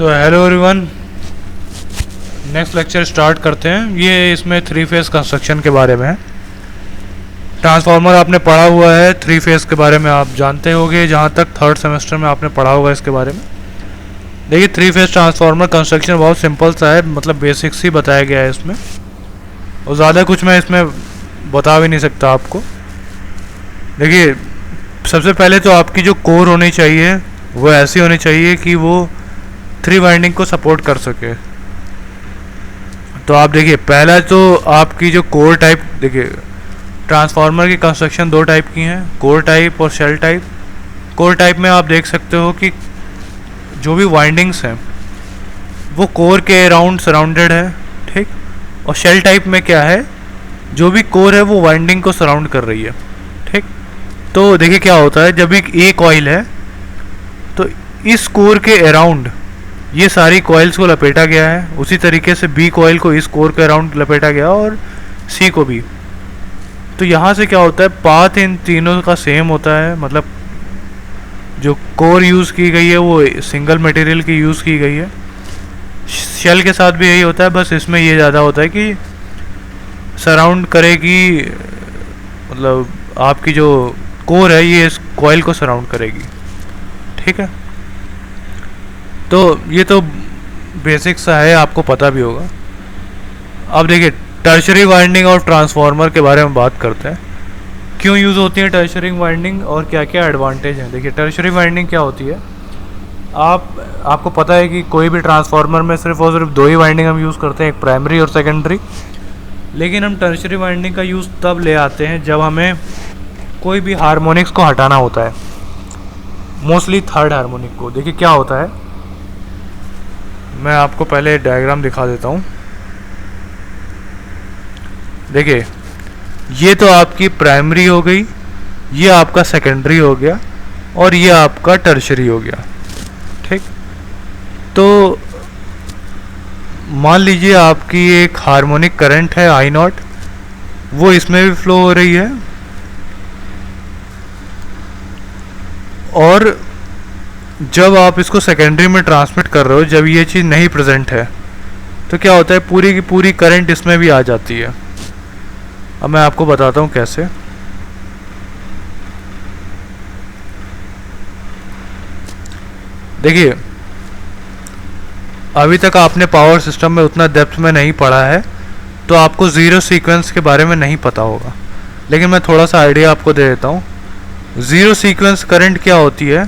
So hello everyone, next lecture start करते हैं। ये इसमें 3 फेज़ कंस्ट्रक्शन के बारे में है। ट्रांसफार्मर आपने पढ़ा हुआ है, 3 फेज़ के बारे में आप जानते होंगे, जहाँ तक 3rd सेमेस्टर में आपने पढ़ा होगा इसके बारे में। देखिए 3 फेज़ ट्रांसफार्मर कंस्ट्रक्शन बहुत सिंपल सा है, मतलब बेसिक्स ही बताया गया है इसमें, और ज़्यादा कुछ मैं इसमें बता भी नहीं सकता आपको। देखिए सबसे पहले तो आपकी जो कोर होनी चाहिए वो ऐसी होनी चाहिए कि वो 3 वाइंडिंग को सपोर्ट कर सके। तो आप देखिए पहला तो आपकी जो कोर टाइप, देखिए ट्रांसफार्मर की कंस्ट्रक्शन 2 टाइप की हैं, कोर टाइप और शेल टाइप। कोर टाइप में आप देख सकते हो कि जो भी वाइंडिंग्स हैं वो कोर के अराउंड सराउंडेड है, ठीक। और शेल टाइप में क्या है, जो भी कोर है वो वाइंडिंग को सराउंड कर रही है, ठीक। तो देखिए क्या होता है, जब एक कॉइल है तो इस कोर के अराउंड ये सारी कॉइल्स को लपेटा गया है, उसी तरीके से बी कॉइल को इस कोर के अराउंड लपेटा गया और सी को भी। तो यहाँ से क्या होता है, पाथ इन तीनों का सेम होता है, मतलब जो कोर यूज़ की गई है वो सिंगल मटेरियल की यूज़ की गई है। शेल के साथ भी यही होता है, बस इसमें ये ज़्यादा होता है कि सराउंड करेगी, मतलब आपकी जो कोर है ये इस कॉइल को सराउंड करेगी, ठीक है। तो ये तो बेसिक सा है, आपको पता भी होगा। अब देखिए टर्शरी वाइंडिंग और ट्रांसफार्मर के बारे में बात करते हैं। क्यों यूज़ होती है टर्शरी वाइंडिंग और क्या क्या एडवांटेज हैं। देखिए टर्शरी वाइंडिंग क्या होती है, आपको पता है कि कोई भी ट्रांसफार्मर में सिर्फ और सिर्फ 2 ही वाइंडिंग हम यूज़ करते हैं, एक प्राइमरी और सेकेंडरी। लेकिन हम टर्शरी वाइंडिंग का यूज़ तब ले आते हैं जब हमें कोई भी हार्मोनिक्स को हटाना होता है, मोस्टली 3rd हार्मोनिक को। देखिए क्या होता है, मैं आपको पहले डायग्राम दिखा देता हूँ। देखिए ये तो आपकी प्राइमरी हो गई, ये आपका सेकेंडरी हो गया और ये आपका टर्शरी हो गया, ठीक। तो मान लीजिए आपकी एक हार्मोनिक करंट है I0, वो इसमें भी फ्लो हो रही है, और जब आप इसको सेकेंडरी में ट्रांसमिट कर रहे हो, जब ये चीज़ नहीं प्रेजेंट है तो क्या होता है, पूरी की पूरी करंट इसमें भी आ जाती है। अब मैं आपको बताता हूँ कैसे। देखिए अभी तक आपने पावर सिस्टम में उतना डेप्थ में नहीं पढ़ा है, तो आपको ज़ीरो सीक्वेंस के बारे में नहीं पता होगा, लेकिन मैं थोड़ा सा आइडिया आपको दे देता हूँ। ज़ीरो सीक्वेंस करंट क्या होती है,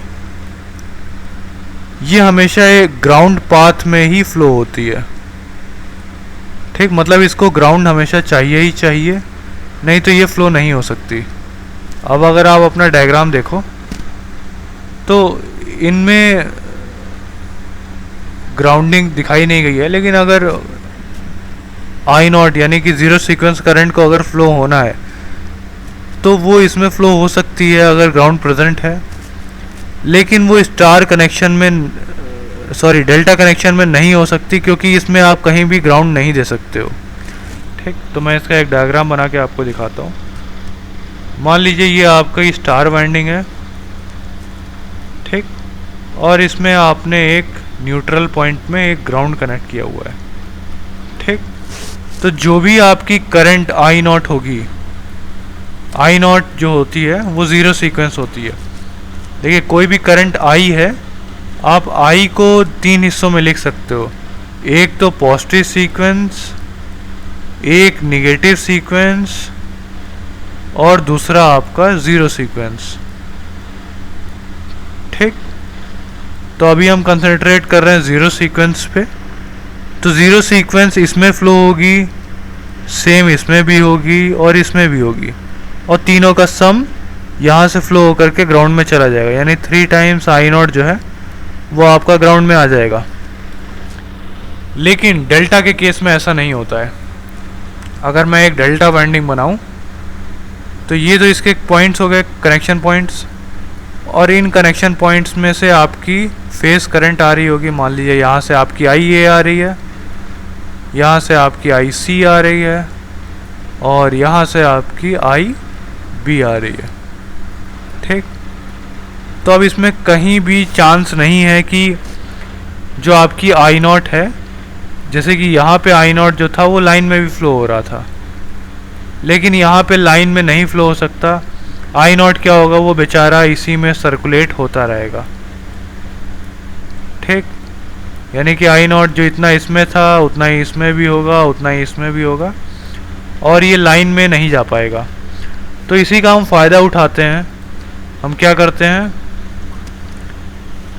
ये हमेशा एक ग्राउंड पाथ में ही फ्लो होती है, ठीक। मतलब इसको ग्राउंड हमेशा चाहिए ही चाहिए, नहीं तो ये फ्लो नहीं हो सकती। अब अगर आप अपना डायग्राम देखो तो इनमें ग्राउंडिंग दिखाई नहीं गई है, लेकिन अगर I0 यानी कि ज़ीरो सीक्वेंस करंट को अगर फ्लो होना है तो वो इसमें फ्लो हो सकती है अगर ग्राउंड प्रेजेंट है, लेकिन वो स्टार कनेक्शन में, सॉरी डेल्टा कनेक्शन में नहीं हो सकती, क्योंकि इसमें आप कहीं भी ग्राउंड नहीं दे सकते हो, ठीक। तो मैं इसका एक डायग्राम बना के आपको दिखाता हूँ। मान लीजिए ये आपका स्टार वाइंडिंग है, ठीक, और इसमें आपने एक न्यूट्रल पॉइंट में एक ग्राउंड कनेक्ट किया हुआ है, ठीक। तो जो भी आपकी करंट I0 होगी, I0 जो होती है वो ज़ीरो सीक्वेंस होती है। देखिए कोई भी करंट I है, आप I को 3 हिस्सों में लिख सकते हो, एक तो पॉजिटिव सीक्वेंस, एक निगेटिव सीक्वेंस और दूसरा आपका ज़ीरो सीक्वेंस, ठीक। तो अभी हम कंसंट्रेट कर रहे हैं ज़ीरो सीक्वेंस पे। तो ज़ीरो सीक्वेंस इसमें फ्लो होगी, सेम इसमें भी होगी और इसमें भी होगी, और तीनों का सम यहाँ से फ्लो होकर के ग्राउंड में चला जाएगा, यानी 3 टाइम्स I0 जो है वो आपका ग्राउंड में आ जाएगा। लेकिन डेल्टा के केस में ऐसा नहीं होता है। अगर मैं एक डेल्टा वाइंडिंग बनाऊं तो ये तो इसके पॉइंट्स हो गए, कनेक्शन पॉइंट्स, और इन कनेक्शन पॉइंट्स में से आपकी फेस करंट आ रही होगी। मान लीजिए यहाँ से आपकी IA आ रही है, यहाँ से आपकी IC आ रही है, और यहाँ से आपकी IB आ रही है, ठीक। तो अब इसमें कहीं भी चांस नहीं है कि जो आपकी आई नॉट है, जैसे कि यहाँ पे आई नॉट जो था वो लाइन में भी फ्लो हो रहा था, लेकिन यहाँ पे लाइन में नहीं फ्लो हो सकता। आई नॉट क्या होगा, वो बेचारा इसी में सर्कुलेट होता रहेगा। ठीक, यानी कि आई नॉट जो इतना इसमें था उतना ही इसमें भी होगा, उतना ही इसमें भी होगा, और ये लाइन में नहीं जा पाएगा। तो इसी का हम फ़ायदा उठाते हैं। हम क्या करते हैं,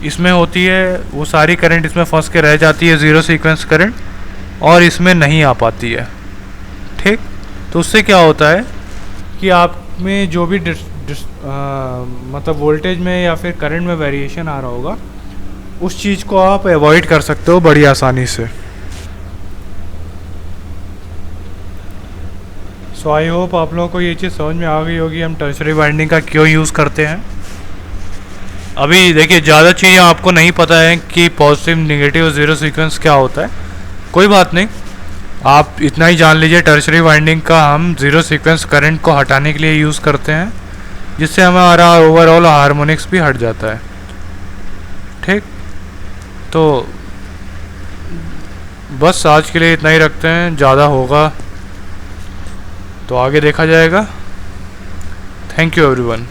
इसमें होती है वो सारी करंट इसमें फंस के रह जाती है, ज़ीरो सीक्वेंस करंट, और इसमें नहीं आ पाती है। ठीक, तो उससे क्या होता है कि आप में जो भी मतलब वोल्टेज में या फिर करंट में वेरिएशन आ रहा होगा, उस चीज़ को आप अवॉइड कर सकते हो बड़ी आसानी से। सो आई होप आप लोगों को ये चीज़ समझ में आ गई होगी हम टर्शरी वाइंडिंग का क्यों यूज़ करते हैं। अभी देखिए, ज़्यादा चीज़ें आपको नहीं पता है कि पॉजिटिव नेगेटिव ज़ीरो सीक्वेंस क्या होता है, कोई बात नहीं, आप इतना ही जान लीजिए टर्शरी वाइंडिंग का हम ज़ीरो सीक्वेंस करंट को हटाने के लिए यूज़ करते हैं, जिससे हमारा ओवरऑल हार्मोनिक्स भी हट जाता है। ठीक, तो बस आज के लिए इतना ही रखते हैं, ज़्यादा होगा तो आगे देखा जाएगा। Thank you everyone.